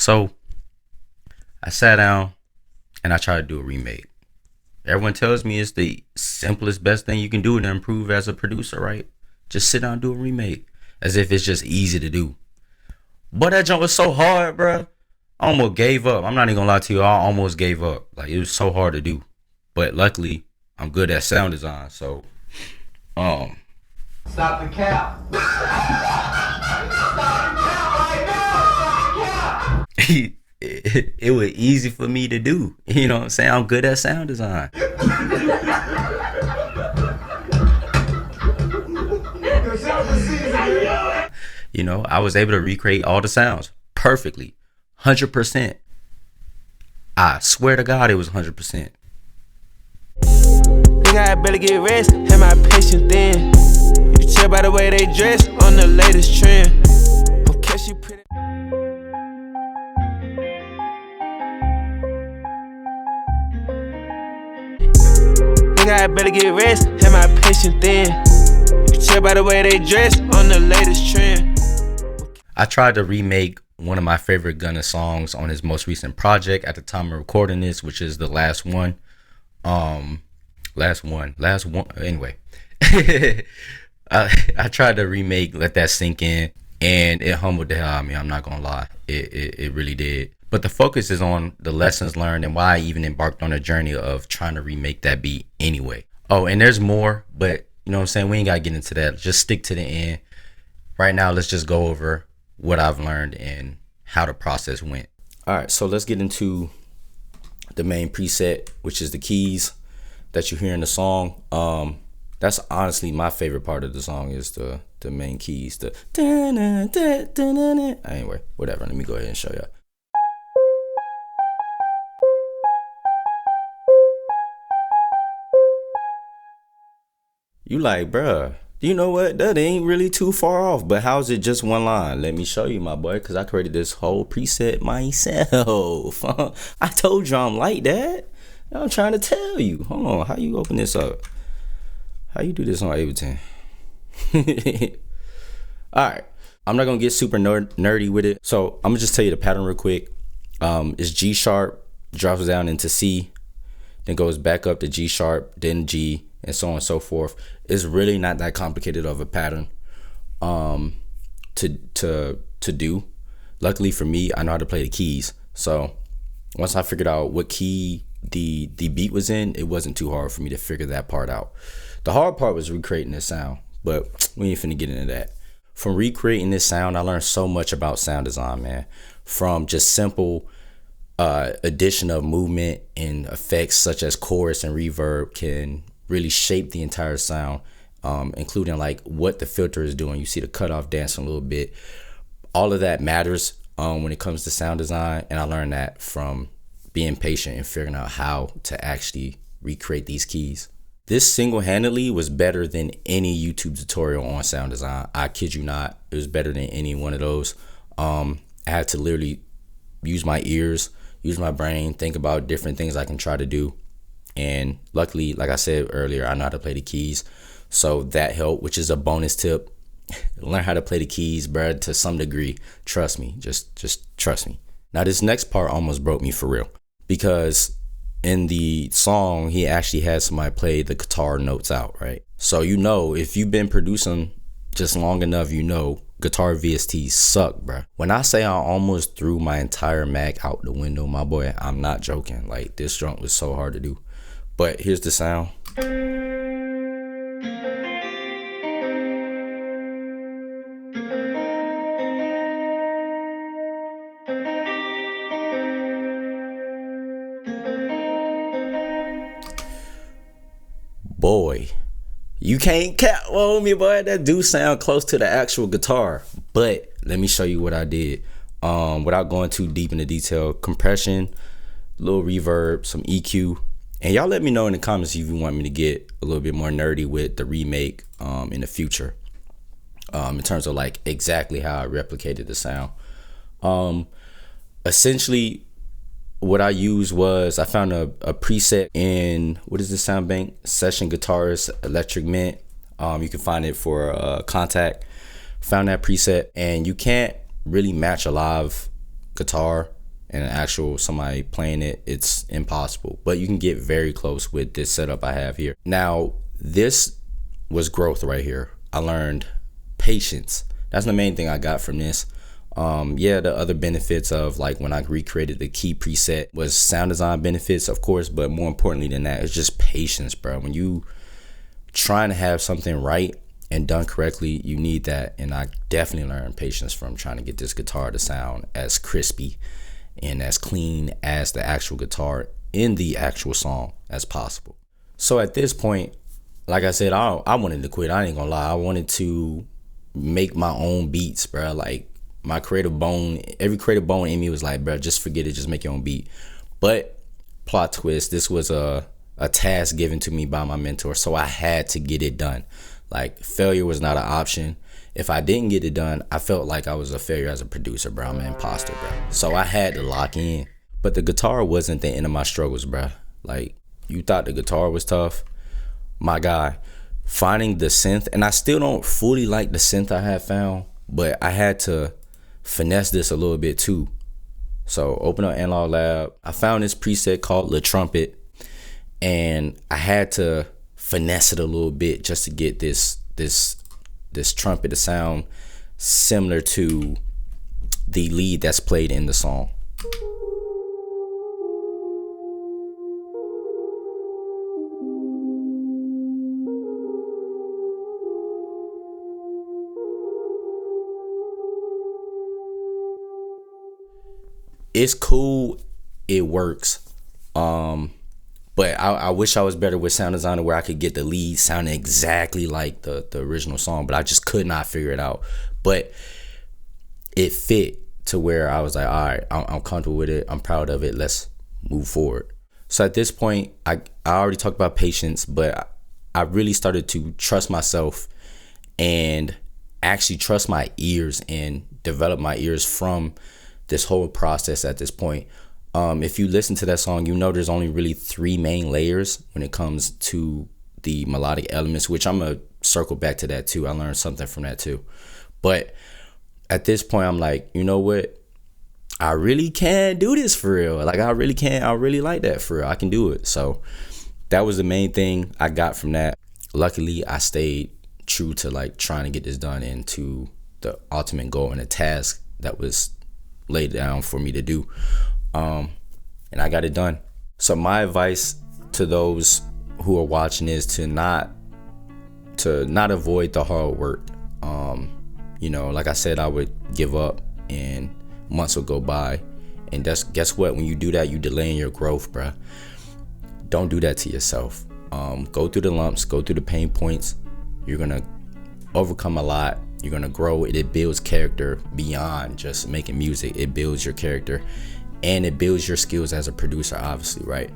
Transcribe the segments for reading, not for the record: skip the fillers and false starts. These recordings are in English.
So I sat down and I tried to do a remake. Everyone tells me it's the simplest, best thing you can do to improve as a producer, right? Just sit down and do a remake. As if it's just easy to do. But that jump was so hard, bruh. I almost gave up. I'm not even gonna lie to you. I almost gave up. Like, it was so hard to do. But luckily, I'm good at sound design. So, Stop the cap. Stop the cap right now. Stop the cap. it was easy for me to do. You know what I'm saying? I'm good at sound design. You know, I was able to recreate all the sounds perfectly. 100%. I swear to God, it was 100%. Think I better get rest, have my patience then. You can tell by the way they dress on the latest trend. Okay, she pretty. Think I better get rest, have my patience then. You can tell by the way they dress on the latest trend. I tried to remake one of my favorite Gunna songs on his most recent project at the time of recording this, which is the last one. Anyway, I tried to remake Let That Sink In, and it humbled the hell out of me. I'm not gonna lie, it really did. But the focus is on the lessons learned and why I even embarked on a journey of trying to remake that beat anyway. Oh, and there's more, but you know what I'm saying? We ain't gotta get into that. Just stick to the end. Right now, let's just go over what I've learned and how the process went. All right, so let's get into the main preset, which is the keys that you hear in the song. That's honestly my favorite part of the song, is the main keys. The anyway, whatever. Let me go ahead and show y'all. You like, bruh, you know what? That ain't really too far off, but how's it just one line? Let me show you, my boy, because I created this whole preset myself. I told you I'm like that. I'm trying to tell you. Hold on, how you open this up? How you do this on Ableton? Alright, I'm not going to get super nerdy with it. So I'm going to just tell you the pattern real quick. It's G sharp, drops down into C, then goes back up to G sharp, then G, and so on and so forth. It's really not that complicated of a pattern to do. Luckily for me, I know how to play the keys. So once I figured out what key the beat was in, it wasn't too hard for me to figure that part out. The hard part was recreating this sound, but we ain't finna get into that. From recreating this sound, I learned so much about sound design, man. From just simple addition of movement and effects such as chorus and reverb can really shape the entire sound, including like what the filter is doing. You see the cutoff dancing a little bit. All of that matters when it comes to sound design, and I learned that from being patient and figuring out how to actually recreate these keys. This single-handedly was better than any YouTube tutorial on sound design. I kid you not. It was better than any one of those. I had to literally use my ears, use my brain, think about different things I can try to do. And luckily, like I said earlier, I know how to play the keys. So that helped, which is a bonus tip. Learn how to play the keys, bruh, to some degree. Trust me. Just trust me. Now, this next part almost broke me for real, because in the song, he actually had somebody play the guitar notes out, right? So, you know, if you've been producing just long enough, you know, guitar VSTs suck, bruh. When I say I almost threw my entire Mac out the window, my boy, I'm not joking. Like, this junk was so hard to do. But here's the sound. Boy, you can't cap on me, boy. That do sound close to the actual guitar. But let me show you what I did. Without going too deep into detail, compression, little reverb, some EQ. And y'all let me know in the comments if you want me to get a little bit more nerdy with the remake in the future, in terms of like exactly how I replicated the sound. Essentially, what I used was I found a preset in, what is this sound bank? Session Guitarist Electric Mint. You can find it for Contact. Found that preset, and you can't really match a live guitar and an actual somebody playing it, it's impossible. But you can get very close with this setup I have here. Now, this was growth right here. I learned patience. That's the main thing I got from this. Yeah, the other benefits of like when I recreated the key preset was sound design benefits, of course, but more importantly than that, it's just patience, bro. When you trying to have something right and done correctly, you need that. And I definitely learned patience from trying to get this guitar to sound as crispy and as clean as the actual guitar in the actual song as possible. So at this point, like I said, I wanted to quit. I ain't gonna lie. I wanted to make my own beats, bro. Like my creative bone, every creative bone in me was like, bro, just forget it. Just make your own beat. But plot twist, this was a task given to me by my mentor. So I had to get it done. Like failure was not an option. If I didn't get it done, I felt like I was a failure as a producer, bro. I'm an imposter, bro. So I had to lock in. But the guitar wasn't the end of my struggles, bro. Like you thought the guitar was tough. My guy, finding the synth, and I still don't fully like the synth I had found, but I had to finesse this a little bit too. So open up Analog Lab. I found this preset called Le Trumpet, and I had to finesse it a little bit just to get this trumpet to sound similar to the lead that's played in the song. It's cool, it works, but I wish I was better with sound design where I could get the lead sounding exactly like the original song, but I just could not figure it out. But it fit to where I was like, all right, I'm comfortable with it, I'm proud of it, let's move forward. So at this point, I already talked about patience, but I really started to trust myself and actually trust my ears and develop my ears from this whole process at this point. If you listen to that song, you know there's only really 3 main layers when it comes to the melodic elements, which I'm gonna circle back to that too. I learned something from that too. But at this point, I'm like, you know what? I really can do this for real. Like I really can. I really like that for real. I can do it. So that was the main thing I got from that. Luckily, I stayed true to like trying to get this done and to the ultimate goal and the task that was laid down for me to do, and I got it done. So my advice to those who are watching is to not avoid the hard work. You know, like I said, I would give up and months would go by, and guess what, when you do that, you delaying your growth, bruh. Don't do that to yourself. Go through the lumps, go through the pain points. You're gonna overcome a lot. You're gonna grow. It builds character beyond just making music. It builds your character and it builds your skills as a producer, obviously, right?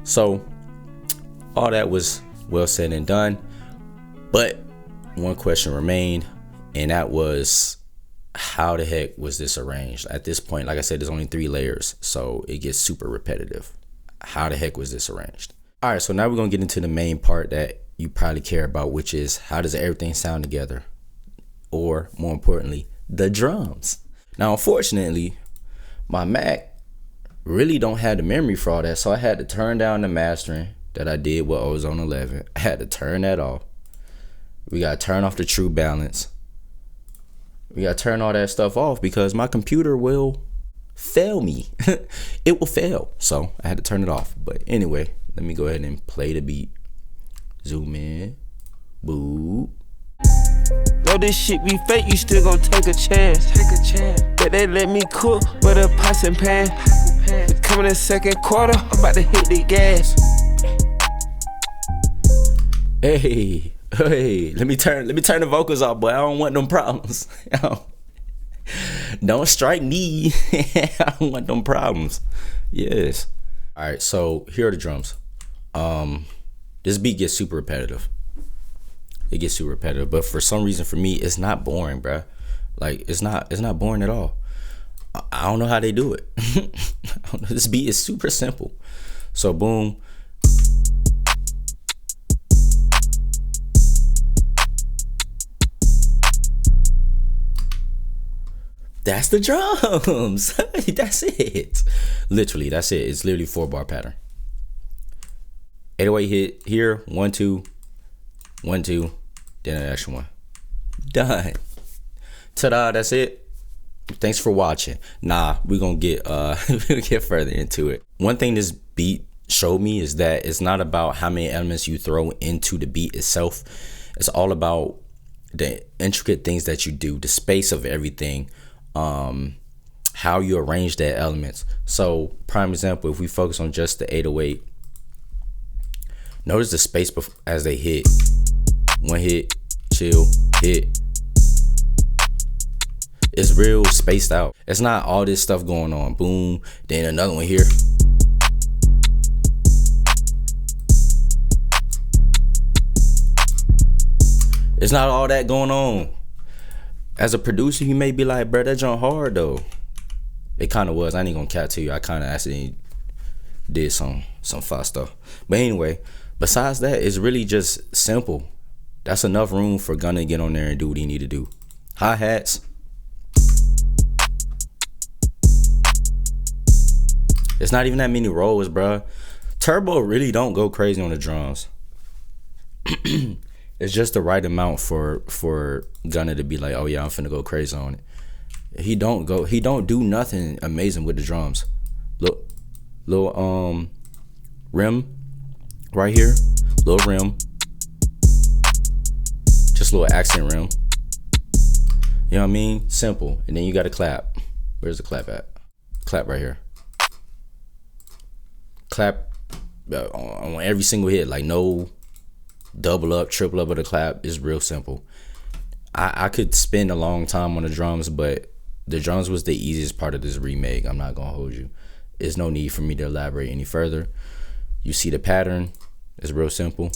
So all that was well said and done, but one question remained, and that was, how the heck was this arranged? At this point, like I said, there's only 3 layers, so it gets super repetitive. How the heck was this arranged? All right, so now we're gonna get into the main part that you probably care about, which is how does everything sound together? Or more importantly, the drums. Now, unfortunately, my Mac really don't have the memory for all that, so I had to turn down the mastering that I did with Ozone 11. I had to turn that off. We gotta turn off the true balance. We gotta turn all that stuff off because my computer will fail me. It will fail, so I had to turn it off. But anyway, let me go ahead and play the beat. Zoom in. Boo. Though this shit be fake, you still gon' take a chance. Bet they let me cook with a pots and pan. Coming in second quarter, I'm about to hit the gas. Hey, let me turn the vocals off, boy. I don't want them problems. Don't strike me. I don't want them problems. Yes. All right, so here are the drums. This beat gets super repetitive. It gets super repetitive, but for some reason, for me, it's not boring, bruh. Like it's not boring at all. I don't know how they do it. This beat is super simple. So boom. That's the drums. That's it. Literally, that's it. It's literally 4-bar pattern. 808 hit here, 1 2, 1 2, then an extra one. Done. Ta-da, that's it. Thanks for watching. Nah, we're gonna get get further into it. One thing this beat showed me is that it's not about how many elements you throw into the beat itself. It's all about the intricate things that you do, the space of everything, how you arrange that elements. So prime example, if we focus on just the 808, notice the space as they hit. One hit, chill, hit. It's real spaced out. It's not all this stuff going on. Boom, then another one here. It's not all that going on. As a producer, you may be like, bro, that jump hard though. It kind of was. I ain't gonna cap to you. I kind of actually did some fast stuff. But anyway, besides that, it's really just simple. That's enough room for Gunna to get on there and do what he need to do. Hi-hats. It's not even that many rolls, bro. Turbo really don't go crazy on the drums. It's just the right amount for Gunna to be like, oh yeah, I'm finna go crazy on it. He don't do nothing amazing with the drums. Look, little rim right here, little rim, just a little accent rim. You know what I mean? Simple. And then you got to clap. Where's the clap at? Clap right here. Clap on every single hit, like no double up, triple up of the clap. Is real simple. I could spend a long time on the drums, but the drums was the easiest part of this remake. I'm not gonna hold you. There's no need for me to elaborate any further. You see the pattern. It's real simple.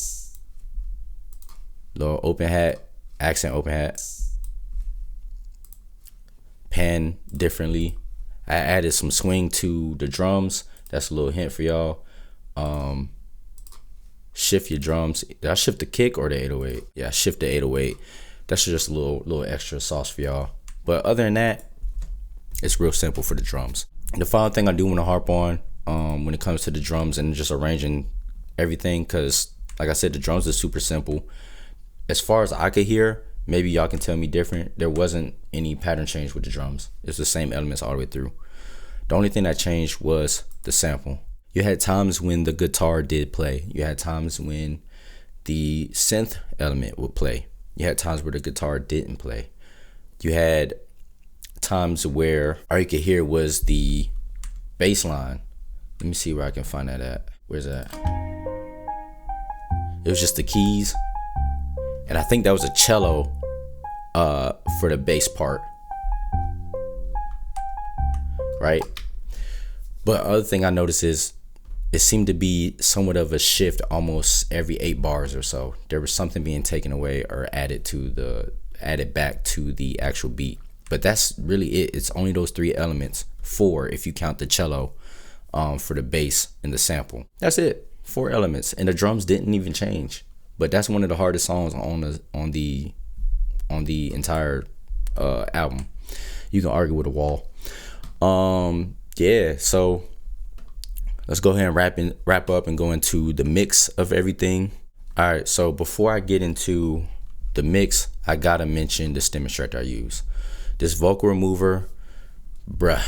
Little open hat, accent open hat. Pan differently. I added some swing to the drums. That's a little hint for y'all. Shift your drums. Did I shift the kick or the 808? Yeah, shift the 808. That's just a little extra sauce for y'all. But other than that, it's real simple for the drums. The final thing I do want to harp on when it comes to the drums and just arranging everything, because like I said, the drums are super simple. As far as I could hear, maybe y'all can tell me different, there wasn't any pattern change with the drums. It's the same elements all the way through. The only thing that changed was the sample. You had times when the guitar did play. You had times when the synth element would play. You had times where the guitar didn't play. You had times where all you could hear was the bass line. Let me see where I can find that at. Where's that? It was just the keys. And I think that was a cello for the bass part. Right? But other thing I noticed is it seemed to be somewhat of a shift almost every 8 bars or so. There was something being taken away or added back to the actual beat. But that's really it. It's only those 3 elements, 4 if you count the cello for the bass and the sample. That's it. 4 elements, and the drums didn't even change. But that's one of the hardest songs on the entire album. You can argue with a wall. Yeah, so let's go ahead and wrap up and go into the mix of everything. All right, so before I get into the mix, I gotta mention the stem extractor I use. This vocal remover, bruh,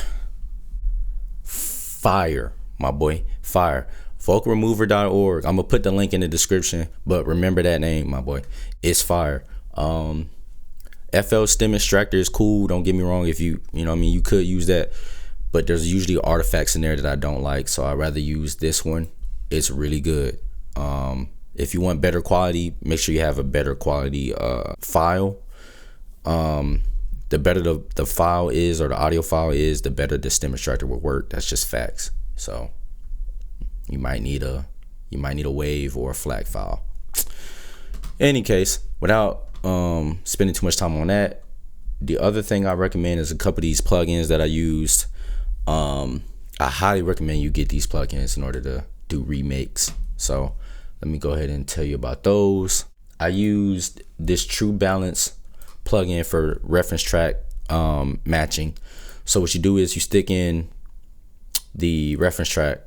fire, my boy, fire. Vocalremover.org. I'm gonna put the link in the description, but remember that name, my boy. It's fire. FL stem extractor is cool. Don't get me wrong. If you know what I mean, you could use that, but there's usually artifacts in there that I don't like, so I'd rather use this one. It's really good. If you want better quality, make sure you have a better quality file. The better the file is, or the audio file is, the better the stem extractor will work. That's just facts. So you might need a wave or a FLAC file. In any case, without spending too much time on that, the other thing I recommend is a couple of these plugins that I used. I highly recommend you get these plugins in order to do remakes. So let me go ahead and tell you about those. I used this True Balance plugin for reference track matching. So what you do is you stick in the reference track,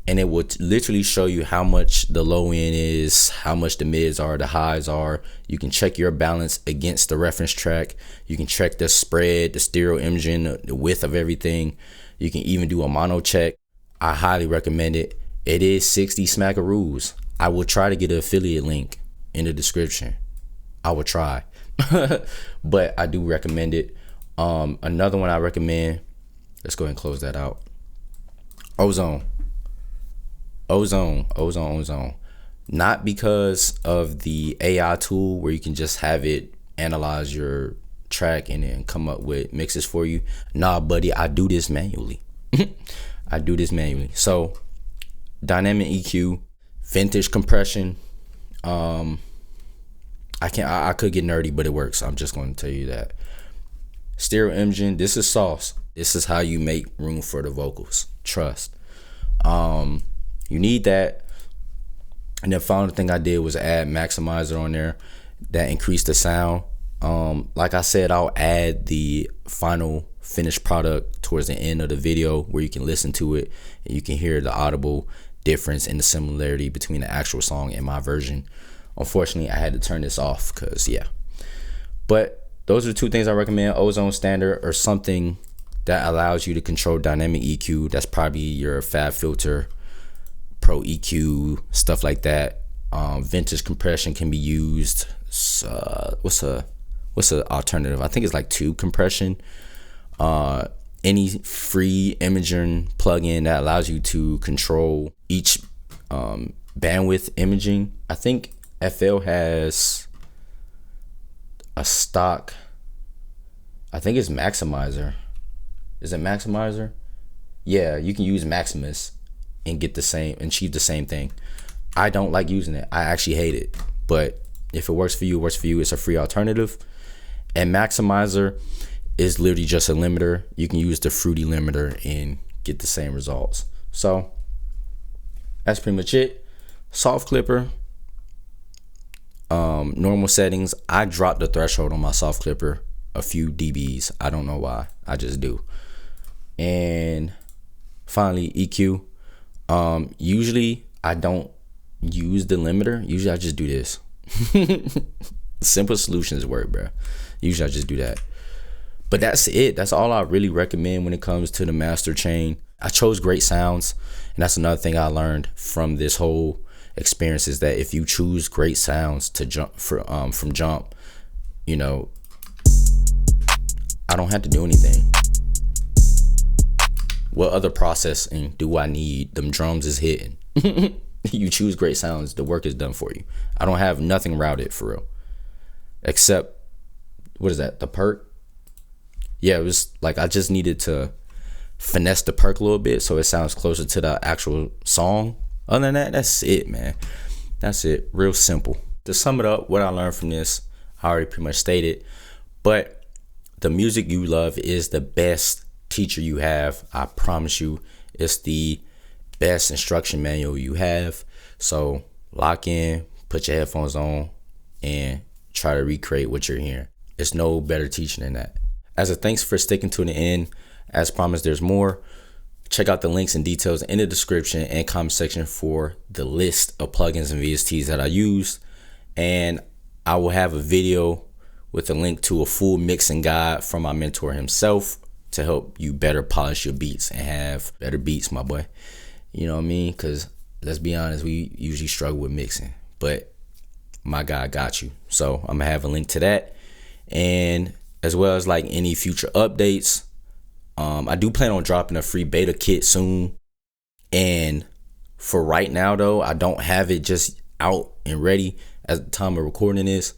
and it will literally show you how much the low end is, how much the mids are, the highs are. You can check your balance against the reference track. You can check the spread, the stereo imaging, the width of everything. You can even do a mono check. I highly recommend it. It is 60 smackaroos. I will try to get an affiliate link in the description. I will try. But I do recommend it. Another one I recommend, let's go ahead and close that out. Ozone. Not because of the AI tool where you can just have it analyze your track and then come up with mixes for you. Nah, buddy, I do this manually. So dynamic EQ, vintage compression. I could get nerdy, but it works. I'm just going to tell you that. Stereo imaging, this is sauce. This is how you make room for the vocals. Trust. You need that. And the final thing I did was add maximizer on there that increased the sound. Like I said, I'll add the final finished product towards the end of the video where you can listen to it and you can hear the audible difference and the similarity between the actual song and my version. Unfortunately, I had to turn this off because but those are the two things I recommend: Ozone Standard or something that allows you to control dynamic EQ. That's probably your Fab Filter, Pro EQ, stuff like that. Vintage compression can be used. What's a alternative? I think it's like tube compression. Any free imaging plugin that allows you to control each bandwidth imaging. I think FL has a stock, I think it's Maximizer. Is it Maximizer? Yeah, you can use Maximus and get the same, achieve the same thing. I don't like using it. I actually hate it. But if it works for you, it works for you. It's a free alternative. And Maximizer is literally just a limiter. You can use the fruity limiter and get the same results. So that's pretty much it. Soft clipper. Normal settings. I dropped the threshold on my soft clipper a few dBs. I don't know why. I just do. And finally, EQ. Usually I don't use the limiter. Usually I just do this. Simple solutions work, bro. Usually I just do that. But that's it. That's all I really recommend when it comes to the master chain. I chose great sounds, and that's another thing I learned from this whole experience is that if you choose great sounds to jump from jump, you know, I don't have to do anything. What other processing do I need? Them drums is hitting. You choose great sounds, the work is done for you. I don't have nothing routed for real. Except, what is that? The perk? Yeah, it was like I just needed to finesse the perk a little bit so it sounds closer to the actual song. Other than that, that's it, man. That's it. Real simple. To sum it up, what I learned from this, I already pretty much stated. But the music you love is the best teacher you have. I promise you, it's the best instruction manual you have. So lock in, put your headphones on, and try to recreate what you're hearing. There's no better teaching than that. As a thanks for sticking to the end, as promised, there's more. Check out the links and details in the description and comment section for the list of plugins and VSTs that I used. And I will have a video with a link to a full mixing guide from my mentor himself to help you better polish your beats and have better beats, my boy. You know what I mean? Because let's be honest, we usually struggle with mixing, but my guy got you. So I'm gonna have a link to that, and as well as like any future updates. I do plan on dropping a free beta kit soon, and for right now though, I don't have it just out and ready at the time of recording this.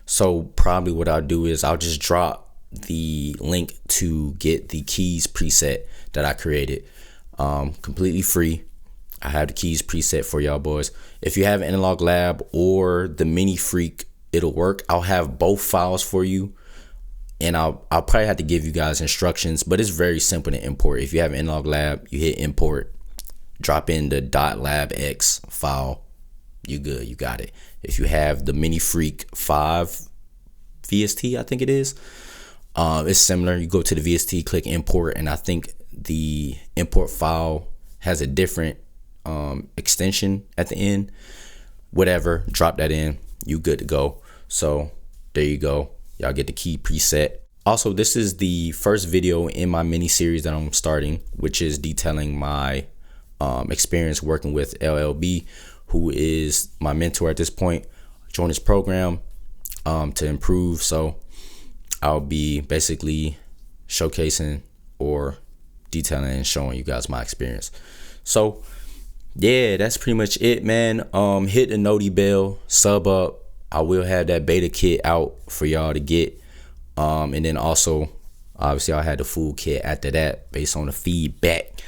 So probably what I'll do is I'll just drop the link to get the keys preset that I created, completely free. I have the keys preset for y'all boys. If you have Analog Lab or the Mini Freak, it'll work. I'll have both files for you. And I'll probably have to give you guys instructions, but it's very simple to import. If you have Analog Lab, you hit import, drop in the .labx file, you good, you got it. If you have the Mini Freak 5 VST, I think it is, It's similar. You go to the VST, click import, and I think the import file has a different extension at the end. Whatever, drop that in, you good to go. So there you go, y'all get the key preset. Also, this is the first video in my mini series that I'm starting, which is detailing my experience working with LLB, who is my mentor at this point. Join his program to improve. So I'll be basically showcasing or detailing and showing you guys my experience. So yeah, that's pretty much it, man. Hit the noti bell, sub up. I will have that beta kit out for y'all to get. And then also, obviously, I had the full kit after that based on the feedback.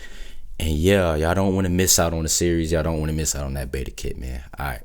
And yeah, y'all don't want to miss out on the series. Y'all don't want to miss out on that beta kit, man. All right.